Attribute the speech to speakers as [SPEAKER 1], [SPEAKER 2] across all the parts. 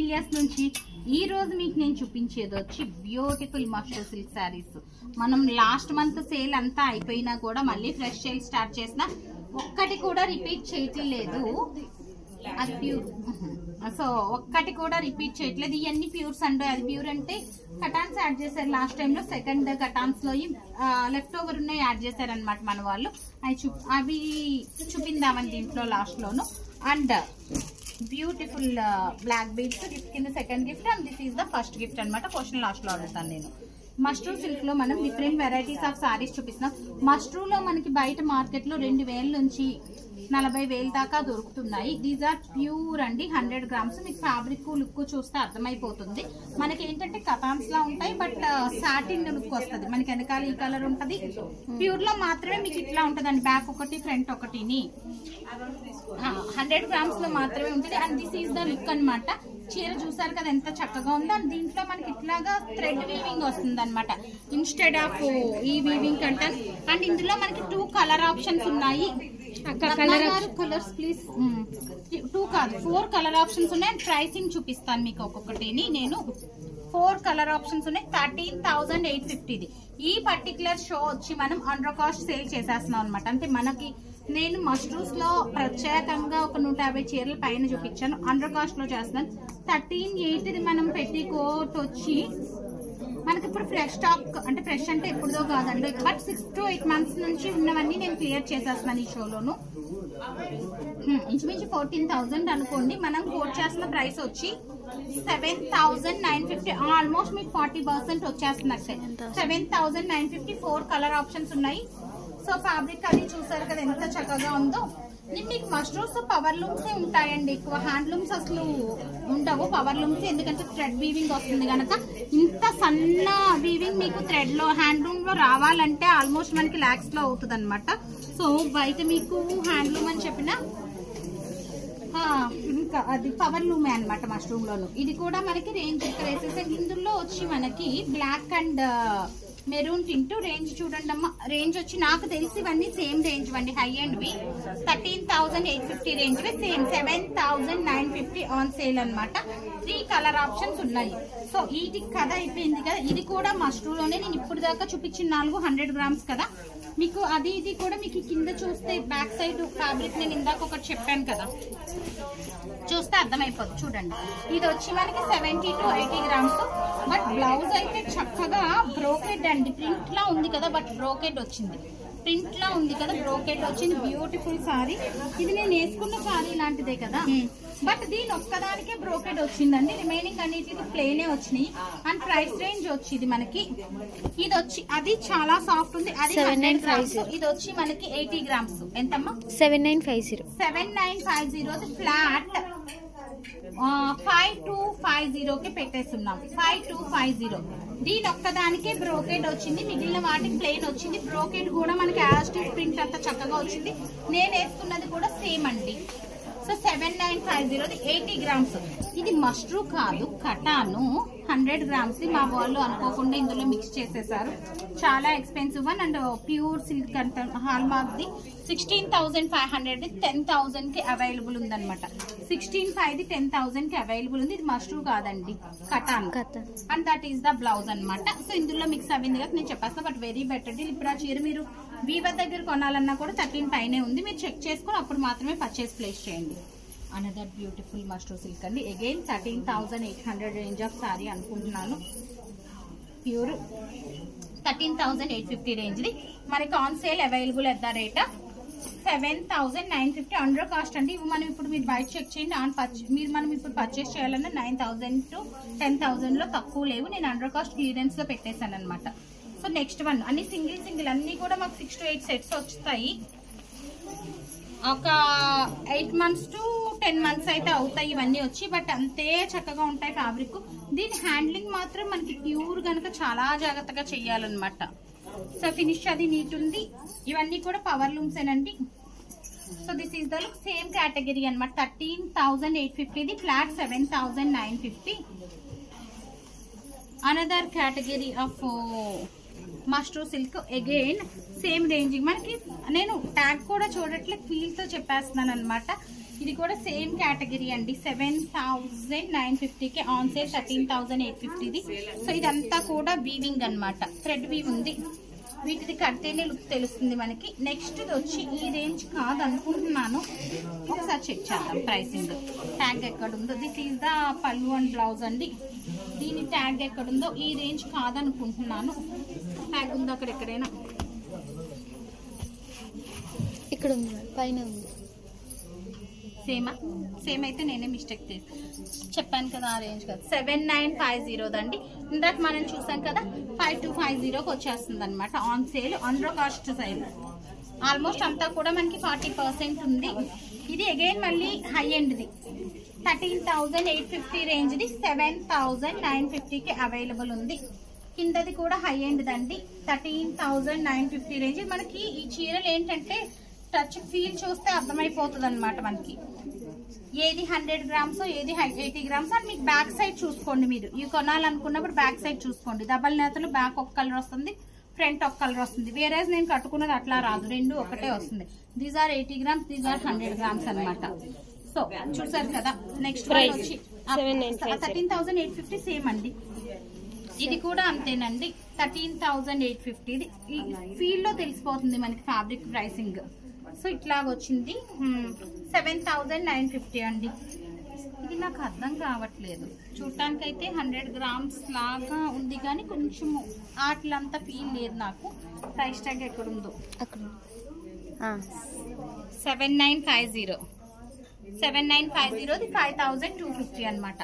[SPEAKER 1] Years నుంచి. ఈ రోజు మీకు నేను చూపించేది వచ్చి బ్యూటిఫుల్ మష్రూ సిల్క్ శారీస్. మనం లాస్ట్ మంత్ సేల్ అంతా అయిపోయినా కూడా మళ్ళీ ఫ్రెష్ సేల్ స్టార్ట్ చేసిన ఒక్కటి కూడా రిపీట్ చేయట్లేదు. అది ప్యూర్, సో ఒక్కటి కూడా రిపీట్ చేయట్లేదు. ఇవన్నీ ప్యూర్స్ అండి. అది ప్యూర్ అంటే కటాన్స్ యాడ్ చేశారు లాస్ట్ టైంలో. సెకండ్ కటాన్స్ లో లెఫ్ట్ ఓవర్ ఉన్నాయి యాడ్ చేశారనమాట మన వాళ్ళు. అవి చూపిందామని దీంట్లో లాస్ట్ లోను. And beautiful black beads gift కింద second gift. And this is the first gift అనమాట. క్వశ్చన్ లాస్ట్ లో అడుగుతాను నేను. మష్రూ సిల్క్ లో మనం డిఫరెంట్ వెరైటీస్ ఆఫ్ సారీస్ చూపిస్తున్నాం. మష్రూలో మనకి బయట మార్కెట్ లో 2000 నుంచి 40,000 దాకా దొరుకుతున్నాయి. దీస్ ఆర్ ప్యూర్ అండి, 100 గ్రామ్స్. మీకు ఫ్యాబ్రిక్ లుక్ చూస్తే అర్థమైపోతుంది. మనకి ఏంటంటే కటాన్స్ లా ఉంటాయి, బట్ సాటిన్ లుక్ వస్తుంది. మనకి వెనకాల ఈ కలర్ ఉంటది. ప్యూర్ లో మాత్రమే మీకు ఇట్లా ఉంటదండి. బ్యాక్ ఒకటి ఫ్రంట్ ఒకటిని 100 గ్రామ్స్ లో మాత్రమే ఉంటుంది. And this is the look అనమాట. చీర చూసారు కదా ఎంత చక్కగా ఉందో. అండ్ దీంట్లో మనకి ఇట్లాగా థ్రెడ్ వీవింగ్ వస్తుంది అనమాట ఇన్స్టెడ్ ఆఫ్ ఈ వీవింగ్ కంటెంట్. అండ్ ఇందులో మనకి 2 కలర్ ఆప్షన్స్ ఉన్నాయి. Colours please. 2 కాదు 4 కలర్ ఆప్షన్స్ ఉన్నాయి. అండ్ ప్రైసింగ్ చూపిస్తాను మీకు ఒక్కొక్కటిని. నేను 4 కలర్ ఆప్షన్స్ ఉన్నాయి. 13,850. ఈ పర్టికులర్ షో వచ్చి మనం అండర్ కాస్ట్ సేల్ చేసేస్తున్నాం అనమాట. అంటే మనకి నేను మష్రూస్ లో ప్రత్యేకంగా ఒక 150 చీరల పైన చూపించాను. అండర్ కాస్ట్ లో చేస్తున్నాను. 13,800 మనం పెట్టి కోట్ వచ్చి మనకి ఇప్పుడు ఫ్రెష్ స్టాక్, అంటే ఫ్రెష్ అంటే ఎప్పుడుదో కాదండి, బట్ 6 to 8 months నుంచి ఉన్నవన్నీ నేను క్లియర్ చేసేస్తున్నాను ఈ షోలోను. ఇంచుమించు 14,000 అనుకోండి. మనం కోట్ చేస్తున్న ప్రైస్ వచ్చి 7,950. ఆల్మోస్ట్ మీకు 40% వచ్చేస్తున్నట్టే. 7,950. 4 కలర్ ఆప్షన్స్ ఉన్నాయి. సో ఫ్యాబ్రిక్ అది చూసారు కదా ఎంత చక్కగా ఉందో. మీకు మష్రూమ్స్ పవర్ లూమ్స్ ఉంటాయండి. ఎక్కువ హ్యాండ్ లూమ్స్ అసలు ఉండవు. పవర్ లూమ్స్ ఎందుకంటే థ్రెడ్ వీవింగ్ వస్తుంది కనుక. ఇంత సన్న వీవింగ్ మీకు థ్రెడ్ లో హ్యాండ్ లూమ్ లో రావాలంటే ఆల్మోస్ట్ మనకి లాక్స్ లో అవుతుంది అనమాట. సో బయట మీకు హ్యాండ్ లూమ్ అని చెప్పిన ఇంకా అది పవర్ లూమే అనమాట మష్రూమ్ లోను. ఇది కూడా మనకి రేంజ్ ఇక్కడ వేసేస్తే ఇందులో వచ్చి మనకి black and maroon tint range చూడండి అమ్మా. రేంజ్ వచ్చి నాకు తెలిసి ఇవన్నీ సేమ్ రేంజ్ అండి. హై అండ్ వి 13,850 రేంజ్ వి సేమ్ 7,950 ఆన్ సేల్ అనమాట. 3 కలర్ ఆప్షన్స్ ఉన్నాయి. సో ఇది కథ అయిపోయింది కదా. ఇది కూడా మష్రూలోనే నేను ఇప్పుడు దాకా చూపించిన 100 గ్రామ్స్ కదా. మీకు అది ఇది కూడా మీకు కింద చూస్తే బ్యాక్ సైడ్ ఫ్యాబ్రిక్ నేను ఇందాక ఒకటి చెప్పాను కదా, చూస్తే అర్థమైపోతుంది. చూడండి ఇది వచ్చి మనకి 70 to 80 గ్రామ్స్. బట్ బ్లౌజ్ అయితే చక్కగా బ్రోకెడ్ అండి. ప్రింట్ లా ఉంది కదా, బట్ బ్రోకెడ్ వచ్చింది. ప్రింట్ లా ఉంది కదా, బ్రోకెడ్ వచ్చింది. Beautiful sorry. ఇది నేను వేసుకున్న సారీ లాంటిదే కదా, బట్ దీని ఒక్కదానికే బ్రోకెడ్ వచ్చిందండి. రిమైనింగ్ అన్నిటికి ప్లేనే వచ్చినాయి. అండ్ ప్రైస్ రేంజ్ వచ్చింది మనకి. ఇది వచ్చి అది చాలా సాఫ్ట్ ఉంది. అది 100 గ్రామ్స్. ఇది వచ్చి మనకి 80 గ్రామ్స్. ఎంతమ్మా?
[SPEAKER 2] 7,950.
[SPEAKER 1] 7,950 ఫ్లాట్ 5,250కి పెట్టేస్తున్నాం. 5,250. దీని ఒక్కదానికే బ్రోకెడ్ వచ్చింది. మిగిలిన వాటికి ప్లెయిన్ వచ్చింది. బ్రోకెడ్ కూడా మనకి యాస్టిక్ ప్రింట్ అంతా చక్కగా వచ్చింది. నేను వేసుకున్నది కూడా సేమ్ అండి. So 7,950 80 grams. ఇది మష్రూ కాదు, కటాను 100 గ్రామ్స్. మా వాళ్ళు అనుకోకుండా ఇందులో మిక్స్ చేసేసారు. చాలా expensive one and pure silk అంట. హాల్ మార్క్ ది 16,500 10,000 కి అవైలబుల్ ఉందన్నమాట. 16,500 10,000 కి అవైలబుల్ ఉంది. ఇది మష్రూ కాదండి, cotton. And that is the blouse అనమాట. సో ఇందులో మిక్స్ అవ్వింది కదా నేను చెప్పేస్తాను. But very better deal. ఇప్పుడు ఆ చీర మీరు వీవర్ దగ్గర కొనాలన్నా కూడా 13 పైనే ఉంది. మీరు చెక్ చేసుకుని అప్పుడు మాత్రమే పర్చేస్ ప్లేస్ చేయండి. అనదర్ బ్యూటిఫుల్ మష్రూ సిల్క్ అండి. అగైన్ 13,800 రేంజ్ ఆఫ్ సారీ అనుకుంటున్నాను. ప్యూర్ 13,850 రేంజ్ ది మనకి on sale available at the rate 7,950 under cost అండి. ఇవి మనం ఇప్పుడు మీరు బయట చెక్ చేయండి. మనం ఇప్పుడు పర్చేస్ చేయాలన్నా 9,000 to 10,000 లో తక్కువ లేవు. నేను అండర్ కాస్ట్ క్లియరెన్స్ లో పెట్టేశాను అనమాట. సో నెక్స్ట్ వన్ అన్ని సింగిల్ అన్ని కూడా మాకు 6 to 8 సెట్స్ వస్తాయి. ఒక 8 months to 10 months అయితే అవుతాయి ఇవన్నీ వచ్చి. బట్ అంతే చక్కగా ఉంటాయి ఫ్యాబ్రిక్. దీని హ్యాండ్లింగ్ మాత్రం మనకి ప్యూర్ కనుక చాలా జాగ్రత్తగా చెయ్యాలన్నమాట. సో ఫినిష్ అది నీట్ ఉంది. ఇవన్నీ కూడా పవర్ లూమ్స్ ఏనండి. So this is the look. Same category అనమాట. 13,850 the flat 7,950. Another category of mashru silk. Again same ranging మనకి. నేను ట్యాగ్ కూడా చూడట్లే, ఫీల్ తో చెప్పేస్తున్నాను అనమాట. ఇది కూడా సేమ్ కేటగిరీ అండి. 7,950కి ఆన్ సేల్ 13,850ది. సో ఇదంతా కూడా వీవింగ్ అన్నమాట, థ్రెడ్ వీవ్ ఉంది. వీటిది కడితేనే లుక్ తెలుస్తుంది మనకి. నెక్స్ట్ వచ్చి ఈ రేంజ్ కాదు అనుకుంటున్నాను, ఒకసారి చెక్ చేద్దాం ప్రైసింగ్. ట్యాగ్ ఎక్కడుందో, దిస్ ఈజ్ ద పల్లు అండ్ బ్లౌజ్ అండి. దీని ట్యాగ్ ఎక్కడుందో, ఈ రేంజ్ కాదనుకుంటున్నాను. ట్యాగ్ ఉందో అక్కడ ఎక్కడైనా?
[SPEAKER 2] ఇక్కడ ఉంది, పైన ఉంది.
[SPEAKER 1] సేమ్ అయితే నేనే మిస్టేక్ చెప్పాను కదా, ఆ రేంజ్ కదా. 7,950 దండి. ఇందాక మనం చూసాం కదా 5,250కి వచ్చేస్తుంది అనమాట. On sale under cost size almost అంతా కూడా మనకి 40% ఉంది. ఇది అగైన్ మళ్ళీ హై ఎండ్ది 13,850 రేంజ్ది 7,950కి అవైలబుల్ ఉంది. కిందది కూడా హై ఎండ్ దండి, 13,950 రేంజ్. మనకి ఈ చీరలు ఏంటంటే టచ్ ఫీల్ చూస్తే అర్థమైపోతుంది అనమాట మనకి, ఏది 100 గ్రామ్స్ ఏది 80 గ్రామ్స్ అని. మీకు బ్యాక్ సైడ్ చూసుకోండి, మీరు ఇవి కొనాలనుకున్నప్పుడు బ్యాక్ సైడ్ చూసుకోండి. డబల్ నేతలు బ్యాక్ ఒక కలర్ వస్తుంది, ఫ్రంట్ ఒక కలర్ వస్తుంది. వేరే నేను కట్టుకున్నది అట్లా రాదు, రెండు ఒకటే వస్తుంది. These are 80 grams, these are 100 grams అనమాట. సో చూసారు కదా. నెక్స్ట్ వచ్చి 13,850 సేమ్ అండి. ఇది కూడా అంతేనండి, 13,850. ఈ ఫీల్ లో తెలిసిపోతుంది మనకి ఫ్యాబ్రిక్ ప్రైసింగ్. సో ఇట్లా వచ్చింది 7,950 అండి. ఇది నాకు అర్థం కావట్లేదు, చూడటానికైతే 100 గ్రామ్స్ లాగా ఉంది కానీ కొంచెం ఆటలంతా ఫీల్ లేదు నాకు. ప్రైస్ ట్యాగ్ ఎక్కడ ఉందో అక్కడ 7,950. 7,950 5,250 అనమాట.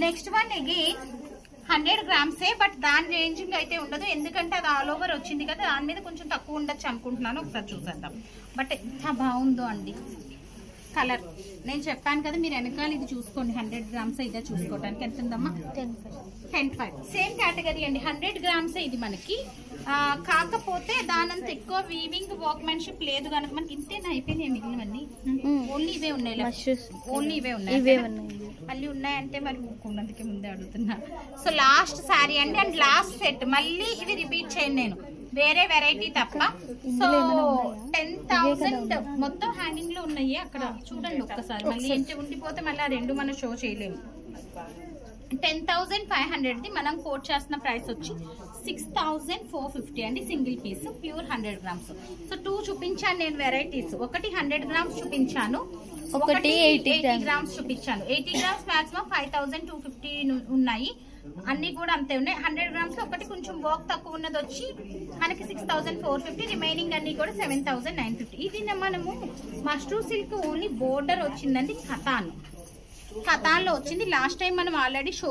[SPEAKER 1] నెక్స్ట్ వన్ అగైన్ 100 గ్రామ్సే, బట్ దాని రేంజింగ్ అయితే ఉండదు, ఎందుకంటే అది ఆల్ ఓవర్ వచ్చింది కదా, దాని మీద కొంచెం తక్కువ ఉండొచ్చు అనుకుంటున్నాను. ఒకసారి చూసేద్దాం. బట్ ఎంత బాగుందో అండి కలర్. నేను చెప్పాను కదా, మీరు వెనకాల ఇది చూసుకోండి. 100 గ్రామ్స్ ఇదే చూసుకోవడానికి ఎంత ఉందమ్మా? 10,500. సేమ్ కేటగిరీ అండి, 100 గ్రామ్స్ ఇది మనకి. కాకపోతే దానంత ఎక్కువ వీవింగ్ వర్క్మెన్షిప్ లేదు కనుక మనకి ఇంతేనా అయిపోయినాయి మిగిలినవన్నీ. ఓన్లీ ఇవే ఉన్నాయి, ఓన్లీ ఇవే ఉన్నాయి. మళ్ళీ ఉన్నాయంటే మరి ఊరుకున్నందుకే ముందే అడుగుతున్నా. సో లాస్ట్ శారీ అండి అండ్ లాస్ట్ సెట్. మళ్ళీ ఇవి రిపీట్ చేయను నేను, వేరే వెరైటీ తప్ప. సో 10,000 మొత్తం హ్యాంగింగ్ లో ఉన్నాయి అక్కడ చూడండి ఒక్కసారి. మళ్ళీ ఏంటి ఉండిపోతే మళ్ళీ ఆ రెండు మనం షో చేయలేము. 10,500ది మనం కోట్ చేస్తున్న ప్రైస్ వచ్చి 6,450 అండి. Single piece pure 100 grams. So 2 చూపించాను నేను వెరైటీస్. ఒకటి 100 గ్రామ్స్ చూపించాను, ఒకటి 80 గ్రామ్స్ చూపించాను. 80 గ్రామ్స్ మాక్సిమం 5,250 ఉన్నాయి, అన్ని కూడా అంతే ఉన్నాయి. 100 గ్రామ్స్ లో ఒకటి కొంచెం వర్క్ తక్కువ ఉన్నది వచ్చి మనకి 6,450, రిమైనింగ్ అన్ని కూడా 7,950. ఇది మనము మష్రూ సిల్క్ ఓన్లీ బోర్డర్ వచ్చిందండి, కథాన్లో వచ్చింది. లాస్ట్ టైం మనం ఆల్రెడీ షో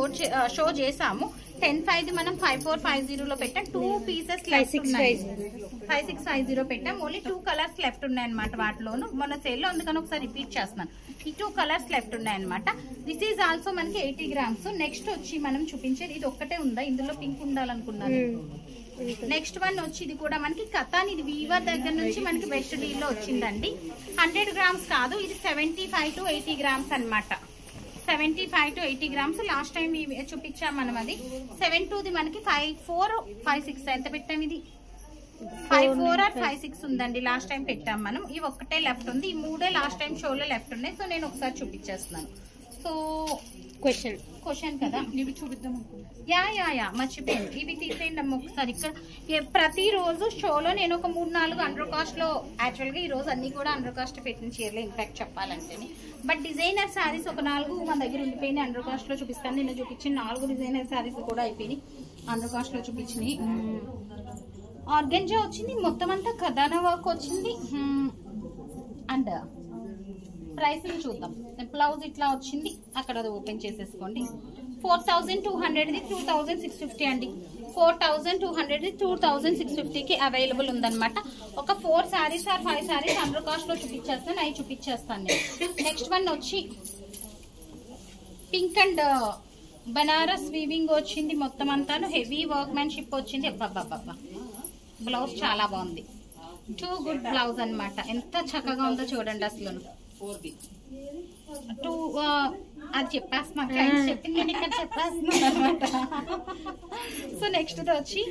[SPEAKER 1] చేసాము. 10,500 మనం 5,450 పెట్టాం. 2 పీసెస్ 5,650 పెట్టాం. ఓన్లీ 2 కలర్స్ లెఫ్ట్ ఉన్నాయి అనమాట వాటిలోను మన సేల్లో, అందుకని ఒకసారి రిపీట్ చేస్తున్నాను. ఈ 2 కలర్స్ లెఫ్ట్ ఉన్నాయి అనమాట. దిస్ ఈజ్ ఆల్సో మనకి 80 గ్రామ్స్. నెక్స్ట్ వచ్చి మనం చూపించేది ఇది ఒక్కటే ఉందా, ఇందులో పింక్ ఉండాలనుకున్నాను. నెక్స్ట్ వన్ వచ్చి ఇది కూడా మనకి కథాన్, ఇది వీవర్ దగ్గర నుంచి మనకి బెస్ట్ డీల్ లో వచ్చిందండి. 100 గ్రామ్స్ కాదు, ఇది 75 to 80 గ్రామ్స్ అనమాట. 75 to 80 గ్రామ్స్. లాస్ట్ టైం చూపించాం మనం, అది 7,2ది మనకి 5,4 5,6 ఎంత పెట్టాం? ఇది 5,4 or 5,6 ఉందండి, లాస్ట్ టైం పెట్టాం మనం. ఇవి ఒక్కటే లెఫ్ట్ ఉంది, ఈ 3 లాస్ట్ టైం షోలో లెఫ్ట్ ఉన్నాయి. సో నేను ఒకసారి చూపించేస్తున్నాను. సో క్వశ్చన్ కదా, ఇవి చూపిద్దాం. యా మర్చిపోయాను, ఇవి తీసేయండి అమ్మ ఒకసారి. ఇక్కడ ప్రతిరోజు షోలో నేను ఒక 3-4 అండర్ కాస్ట్ లో, యాక్చువల్ గా ఈ రోజు అన్ని కూడా అండర్ కాస్ట్ పెట్టిన చీరలే ఇన్ఫాక్ట్ చెప్పాలంటే. బట్ డిజైనర్ శారీస్ ఒక 4 మన దగ్గర ఉండిపోయినాయి, అండర్ కాస్ట్ లో చూపిస్తాను. నిన్న చూపించిన 4 డిజైనర్ శారీస్ కూడా అయిపోయినాయి, అండర్ కాస్ట్ లో చూపించినాయి. ఆర్గెంజా వచ్చింది, మొత్తం అంతా ఖదానా వర్క్ వచ్చింది. అండ్ ప్రైసింగ్ చూద్దాం. బ్లౌజ్ ఇట్లా వచ్చింది, అక్కడ అది ఓపెన్ చేసేసుకోండి. 4,200ది 2,650 అండి. 4,200ది 2,650కి అవైలబుల్ ఉందన్నమాట. ఒక 4 saris or 5 saris under cost లో చూపించేస్తాను, అవి చూపించేస్తాను నేను. నెక్స్ట్ వన్ వచ్చి పింక్ అండ్ బనారస్ వీవింగ్ వచ్చింది, మొత్తం అంతాను హెవీ వర్క్ మ్యాన్షిప్ వచ్చింది. అబ్బా బ్లౌజ్ చాలా బాగుంది, 2 గుడ్ బ్లౌజ్ అనమాట. ఎంత చక్కగా ఉందో చూడండి అసలు. 2 అది చెప్పేస్తున్నాను, చెప్పింది నేను ఇక్కడ చెప్పేస్తున్నాను అనమాట. సో నెక్స్ట్ వచ్చి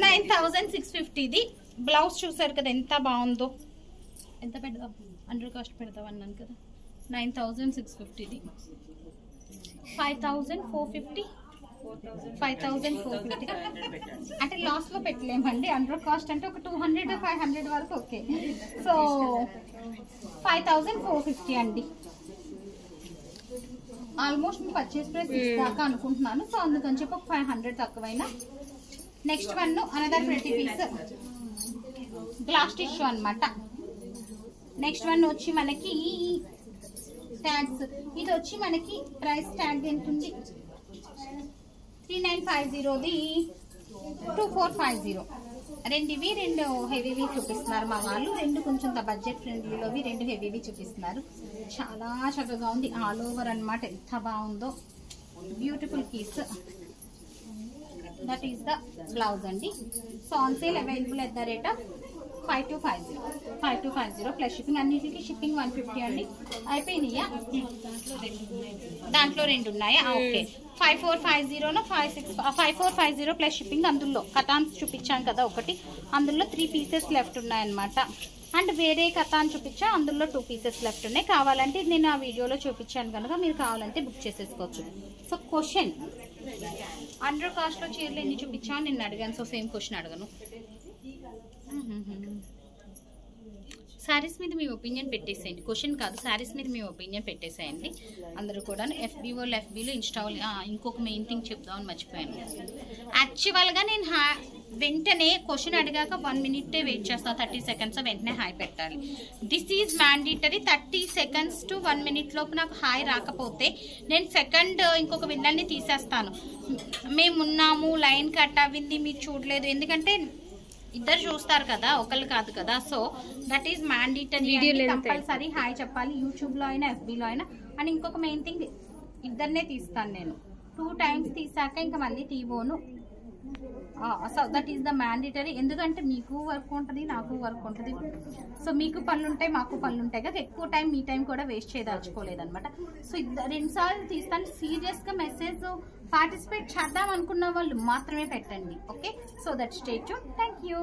[SPEAKER 1] 9,650ది బ్లౌజ్ చూసారు కదా ఎంత బాగుందో. ఎంత పెద్దగా అండర్ కాస్ట్ పెడతామన్నాను కదా 9650 5450 అంటే లాస్ట్ లో పెట్టలేమండి. అండర్ కాస్ట్ అంటే ఒక 200 500 వరకు ఓకే. సో 5450 అండి. ఆల్మోస్ట్ మీ పర్చేస్ ప్రైస్ దాకా అనుకుంటున్నాను. సో అందుకని చెప్పి ఒక 500 తక్కువైనా. Next one another pretty piece glass tissue అనమాట. నెక్స్ట్ వన్ వచ్చి మనకి ట్యాగ్స్. ఇది వచ్చి మనకి ప్రైస్ ట్యాగ్ ఎంత ఉంది 3950ది 2450. రెండువి రెండు హెవీవి చూపిస్తున్నారు మా వాళ్ళు. రెండు కొంచెం బడ్జెట్ ఫ్రెండ్లీలోవి, రెండు హెవీవి చూపిస్తున్నారు. చాలా చక్కగా ఉంది. ఆల్ ఓవర్ అనమాట. ఎంత బాగుందో. Beautiful piece. That is the blouse అండి. So on sale available at the rate of 5250 plus shipping. అన్నిటికి షిప్పింగ్ 150 అండి. అయిపోయినాయా? దాంట్లో రెండు ఉన్నాయా? ఓకే. 5450 5450 plus shipping. అందులో కథాన్స్ చూపించాను కదా ఒకటి, అందులో 3 పీసెస్ లెఫ్ట్ ఉన్నాయన్నమాట. అండ్ వేరే కథాన్ చూపించా, అందులో 2 పీసెస్ లెఫ్ట్ ఉన్నాయి. కావాలంటే నేను ఆ వీడియోలో చూపించాను కనుక మీరు కావాలంటే బుక్ చేసేసుకోవచ్చు. సో క్వశ్చన్, అండర్ కాస్ట్ లో చీరలు ఎన్ని చూపించాను నిన్ను అడిగాను. సో సేమ్ క్వశ్చన్ అడగను. శారీస్ మీద మీ ఒపీనియన్ పెట్టేసేయండి. క్వశ్చన్ కాదు, శారీస్ మీద మీ ఒపీనియన్ పెట్టేసేయండి అందరూ కూడా. ఎఫ్బీలో ఇన్స్టాల్. ఇంకొక మెయిన్ థింగ్ చెప్దామని మర్చిపోయాను. యాక్చువల్గా నేను వెంటనే క్వశ్చన్ అడిగాక 1 minute వెయిట్ చేస్తాను. 30 seconds వెంటనే హాయ్ పెట్టాలి. This is mandatory. 30 seconds to 1 minute లోపు నాకు హాయ్ రాకపోతే నేను సెకండ్ ఇంకొక విన్నర్ని తీసేస్తాను. మేమున్నాము, లైన్ కట్ అవ్వింది, మీరు చూడలేదు, ఎందుకంటే ఇద్దరు చూస్తారు కదా, ఒకళ్ళు కాదు కదా. So that is mandatory. Compulsory hi చెప్పాలి, యూట్యూబ్లో అయినా ఎఫ్బీలో అయినా. అండ్ ఇంకొక మెయిన్ థింగ్, ఇద్దరినే తీస్తాను నేను. 2 times తీసాక ఇంకా మళ్ళీ తీవోను. So that is the mandatory. ఎందుకంటే మీకు వర్క్ ఉంటుంది, నాకు వర్క్ ఉంటుంది. సో మీకు పనులు ఉంటాయి, మాకు పనులు ఉంటాయి కదా. ఎక్కువ టైం మీ టైం కూడా వేస్ట్ చేయదలుచుకోలేదన్నమాట. సో 2 సార్లు తీస్తాను. సీరియస్గా మెసేజ్ పార్టిసిపేట్ చేద్దాం అనుకున్న వాళ్ళు మాత్రమే పెట్టండి. Okay. So that stay tune. Thank you.